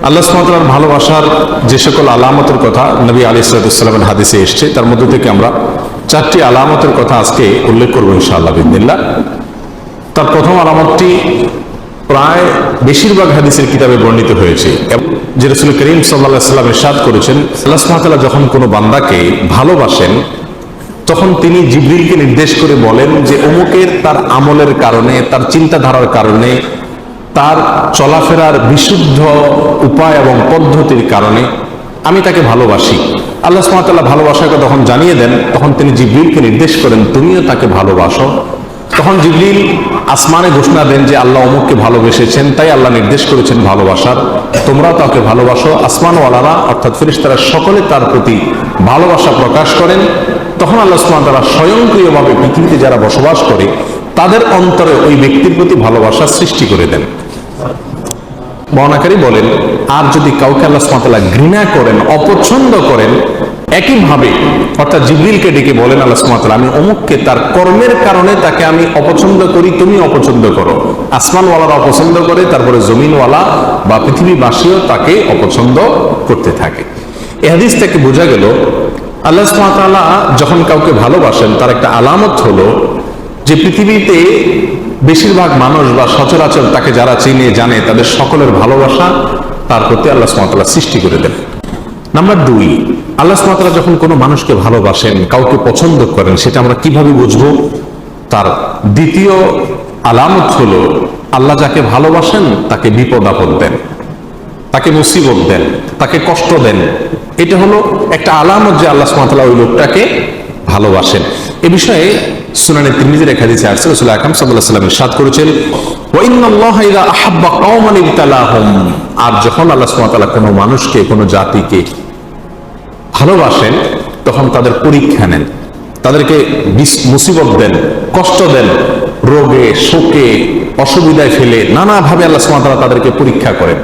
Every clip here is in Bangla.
আল্লাহ সুবহানাহু ওয়া তাআলার ভালোবাসার যে সকল আলামতের কথা নবী আলাইহিস সালামের হাদিসে এসেছে, তার মধ্যে থেকে আমরা 4টি আলামতের কথা আজকে উল্লেখ করবো ইনশাআল্লাহ বিইذنিল্লাহ। তার প্রথম আলামতটি প্রায় বেশিরভাগ হাদিসের কিতাবে বর্ণিত হয়েছে, যে রাসূল করিম সাল্লাল্লাহু আলাইহি ওয়াসাল্লাম ইরশাদ করেছেন, আল্লাহ সুবহানাহু ওয়া তাআলা যখন কোনো বান্দাকে ভালোবাসেন তখন তিনি জিবরিলকে নির্দেশ করে বলেন যে অমুকের তার আমলের কারণে, তার চিন্তাধারার কারণে, তার চলাফেরার বিশুদ্ধ উপায় এবং পদ্ধতির কারণে আমি তাকে ভালোবাসি। আল্লাহ সুবহানাহু ওয়া তাআলা ভালোবাসাকে তখন জানিয়ে দেন, তখন তিনি জিবরিলকে নির্দেশ করেন তুমিও তাকে ভালোবাসো। তখন জিবরিল আসমানে ঘোষণা দেন যে আল্লাহ অমুককে ভালোবেসেছেন, তাই আল্লাহ নির্দেশ করেছেন ভালোবাসার, তোমরাও তাকে ভালোবাসো। আসমানওয়ালারা অর্থাৎ ফেরেশতারা সকলে তার প্রতি ভালোবাসা প্রকাশ করেন। তখন আল্লাহ সুবহানাহু ওয়া তাআলা স্বয়ংক্রিয়ভাবে পৃথিবীতে যারা বসবাস করে তাদের অন্তরে ওই ব্যক্তির প্রতি ভালোবাসা সৃষ্টি করে দেন। বর্ণনাকারী বলেন, আর যদি কাউকে আল্লাহ সুবহানাহু ওয়া তাআলা ঘৃণা করেন, অপছন্দ করেন, একইভাবে অর্থাৎ জিবরিলকে ডেকে বলেন আল্লাহ সুবহানাহু ওয়া তাআলা আমি অমুককে তার কর্মের কারণে তাকে আমি অপছন্দ করি, তুমি অপছন্দ করো। আসমানওয়ালারা অপছন্দ করে, তারপরে জমিনওয়ালা বা পৃথিবীবাসীও তাকে অপছন্দ করতে থাকে। এই হাদিস থেকে বোঝা গেল আল্লাহ সুবহানাহু ওয়া তাআলা যখন কাউকে ভালোবাসেন তার একটা আলামত হলো যে পৃথিবীতে বেশিরভাগ মানুষ বা সচরাচর তাকে যারা চিনে জানে তাদের সকলের ভালোবাসা তার প্রতি আল্লাহ সুবহানাহু ওয়া তাআলা সৃষ্টি করে দেন। নাম্বার 2, আল্লাহ সুবহানাহু ওয়া তাআলা যখন কোনো মানুষকে ভালোবাসেন, কাউকে পছন্দ করেন, সেটা আমরা কিভাবে বুঝবো? তার দ্বিতীয় আলামত হলো আল্লাহ যাকে ভালোবাসেন তাকে বিপদ আপদ দেন, তাকে মুসিবত দেন, তাকে কষ্ট দেন। এটা হলো একটা আলামত যে আল্লাহ সুবহানাহু ওয়া তাআলা ওই লোকটাকে ভালোবাসেন। এ বিষয়ে সুনানে তিরমিজির এক হাদিসে আসছে, রাসূল আকরাম সাল্লাল্লাহু আলাইহি ওয়াসাল্লাম ইরশাদ করেছেন, ওয়া ইন্নাল্লাহা ইযা আহাব্বা কওমান ইবতালাহুম, আর যখন আল্লাহ সুবহানাহু ওয়া তাআলা কোনো মানুষকে, কোনো জাতিকে ভালোবাসেন তখন তাদের পরীক্ষা নেন, তাদেরকে মুসিবত দেন, কষ্ট দেন, রোগে শোকে অসুবিধায় ফেলে নানাভাবে আল্লাহ সুবহানাহু ওয়া তাআলা তাদেরকে পরীক্ষা করেন।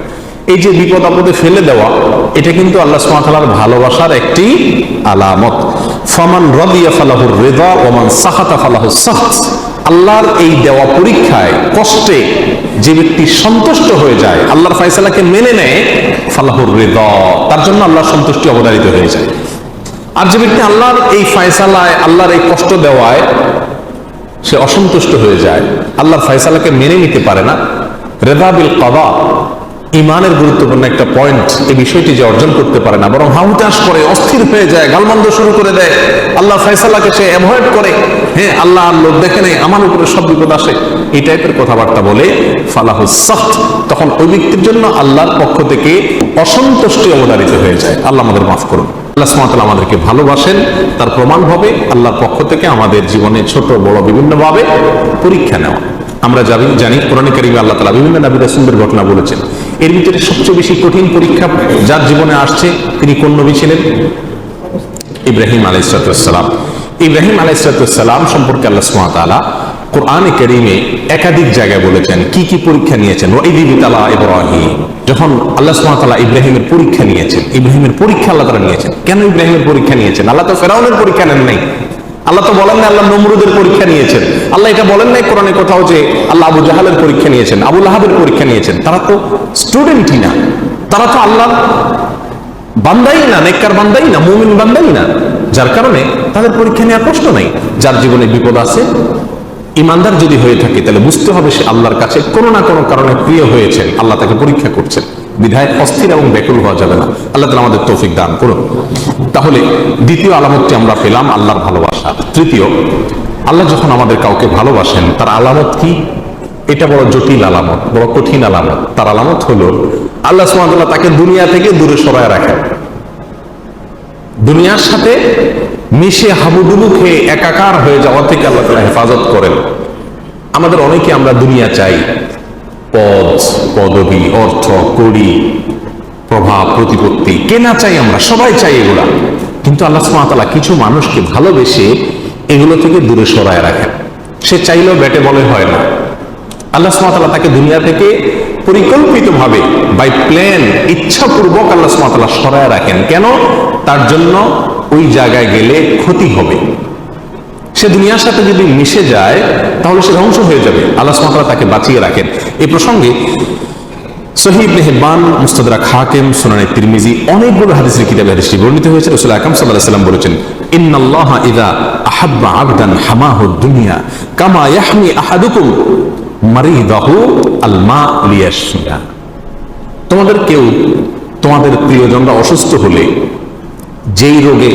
এই যে বিপদ আপদে ফেলে দেওয়া, এটা কিন্তু আল্লাহ সুবহানাহু ওয়া তাআলার ভালোবাসার একটি আলামত। ফামান রাদিয়া ফালাহুর রিদা ওয়া মান সাখাতা ফালাহুস সাখত, আল্লাহর এই দেওয়া পরীক্ষায়, কষ্টে যে ব্যক্তি সন্তুষ্ট হয়ে যায়, আল্লাহর ফয়সালাকে মেনে নেয়, ফালাহুর রিদা, তার জন্য আল্লাহর সন্তুষ্টি অবধারিত হয়ে যায়। আর যে ব্যক্তি আল্লাহর এই ফয়সালায়, আল্লাহর এই কষ্ট দেওয়ায় সে অসন্তুষ্ট হয়ে যায়, আল্লাহর ফয়সালাকে মেনে নিতে পারে না, রিদা বিল কাদা, ইমানের গুরুত্বপূর্ণ একটা পয়েন্ট, এই বিষয়টি যে অর্জন করতে পারে না, বরং হাউতাশ করে, অস্থির হয়ে যায়, গালমন্দ শুরু করে দেয়, আল্লাহর ফয়সালাকে সে অ্যাভয়েড করে, হ্যাঁ আল্লাহ আর লোক দেখে নেই, আমার উপরে সব বিপদ আসে, এই টাইপের কথাবার্তা বলে, ফালাহুস সাখত, তখন ওই ব্যক্তির জন্য আল্লাহর পক্ষ থেকে অসন্তুষ্টি অবধারিত হয়ে যায়। আল্লাহ আমাদের মাফ করুন। আল্লাহ সুবহানাহু ওয়া তাআলা আমাদেরকে ভালোবাসেন, তার প্রমাণ হবে আল্লাহর পক্ষ থেকে আমাদের জীবনে ছোট বড় বিভিন্নভাবে পরীক্ষা নেওয়া। আমরা জানি কোরআনে কারিমে আল্লাহ তাআলা বিভিন্ন নবী রাসূলদের ঘটনা বলেছেন। এর ভিতরে সবচেয়ে বেশি কঠিন পরীক্ষা যার জীবনে আসছে তিনি কোন নবী ছিলেন? ইব্রাহিম আলাইহিস সালাম। ইব্রাহিম আলাইহিস সালাম সম্পর্কে আল্লাহ সুবহানাহু ওয়া তাআলা কোরআনে কারিমে একাধিক জায়গায় বলেছেন কি কি পরীক্ষা নিয়েছেন। ওয়া ইয ইবতালা ইব্রাহিম, যখন আল্লাহ সুবহানাহু ওয়া তাআলা ইব্রাহিমের পরীক্ষা নিয়েছেন, ইব্রাহিমের পরীক্ষা আল্লাহ তাআলা নিয়েছেন। কেন ইব্রাহিমের পরীক্ষা নিয়েছেন? আল্লাহ তো ফেরাউনের পরীক্ষা নেন নাই, আল্লাহ তো বলেন না আল্লাহ নমরুদের পরীক্ষা নিয়েছেন, আল্লাহ এটা বলেন নাই কোরআনে কোথাও যে আল্লাহ আবু জাহালের পরীক্ষা নিয়েছেন, আবু লাহাবের পরীক্ষা নিয়েছেন। তারা তো স্টুডেন্টই না, তারা তো আল্লাহর বান্দাই না, নেককার বান্দাই না, মুমিন বান্দাই না, যার কারণে তাদের পরীক্ষা নেওয়ার প্রশ্ন নাই। যার জীবনে বিপদ আছে, ইমানদার যদি হয়ে থাকে, তাহলে বুঝতে হবে সে আল্লাহর কাছে কোনো না কোনো কারণে প্রিয় হয়েছেন, আল্লাহ তাকে পরীক্ষা করছেন, বিধায় অস্থির এবং ব্যাকুল হওয়া যাবে না। আল্লাহ তাআলা আমাদের তৌফিক দান করুন। তাহলে দ্বিতীয় আলামতটি আমরা পেলাম আল্লাহর ভালোবাসা। তৃতীয়, আল্লাহ যখন আমাদের কাউকে ভালোবাসেন তার আলামত কি? এটা বড় জটিল আলামত, বড় কঠিন আলামত। তার আলামত হলো আল্লাহ সুবহানাহু ওয়া তাআলা তাকে দুনিয়া থেকে দূরে সরায় রাখেন, দুনিয়ার সাথে মিশে হাবুডুবু খেয়ে একাকার হয়ে যাওয়া থেকে আল্লাহ তাআলা হেফাজত করেন। আমাদের অনেকে আমরা দুনিয়া চাই, পদ পদবি, অর্থ কড়ি, প্রভাব প্রতিপত্তি, কেনা চাই, আমরা সবাই চাই এগুলা, কিন্তু আল্লাহ সুবহানাহু ওয়া তাআলা কিছু মানুষকে ভালোবেসে এগুলো থেকে দূরে সরায় রাখেন। সে চাইলেও ব্যাটে বলে হয় না। আল্লাহ সুবহানাহু ওয়া তাআলা তাকে দুনিয়া থেকে পরিকল্পিতভাবে বাই প্ল্যান, ইচ্ছাপূর্বক আল্লাহ সুবহানাহু ওয়া তাআলা সরায় রাখেন। কেন? তার জন্য ওই জায়গায় গেলে ক্ষতি হবে। সে দুনিয়ার সাথে যদি মিশে যায় তাহলে সে ধ্বংস হয়ে যাবে। আল্লাহ সুবহানাহু ওয়া তাআলা তাকে বাঁচিয়ে রাখেন। এই প্রসঙ্গে সহিহ ইবনে হিব্বান, মুস্তাদরাক হাকিম, সুনানে তিরমিজি, অনেকগুলো হাদিসের কিতাবে হাদিসটি বর্ণিত হয়েছে। রাসূল আকরাম সাল্লাল্লাহু আলাইহি ওয়াসাল্লাম বলেছেন, ইন্নাল্লাহা ইযা আহাব্বা আবদান হামাহু দুনিয়া কামা ইয়াহমি আহাদুকুম মারিদাহু আল মা লিয়াশফিয়া। তোমাদের কেউ তোমাদের প্রিয়জনরা অসুস্থ হলে যেই রোগে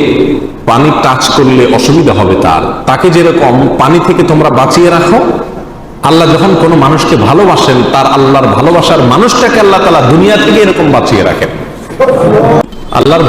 পানি টাচ করলে অসুবিধা হবে তাকে যেরকম পানি থেকে তোমরা বাঁচিয়ে রাখো, আল্লাহ যখন কোনো মানুষকে ভালোবাসেন তার আল্লাহর ভালোবাসার মানুষটাকে আল্লাহ তাআলা দুনিয়া থেকে এরকম বাঁচিয়ে রাখেন। আল্লাহর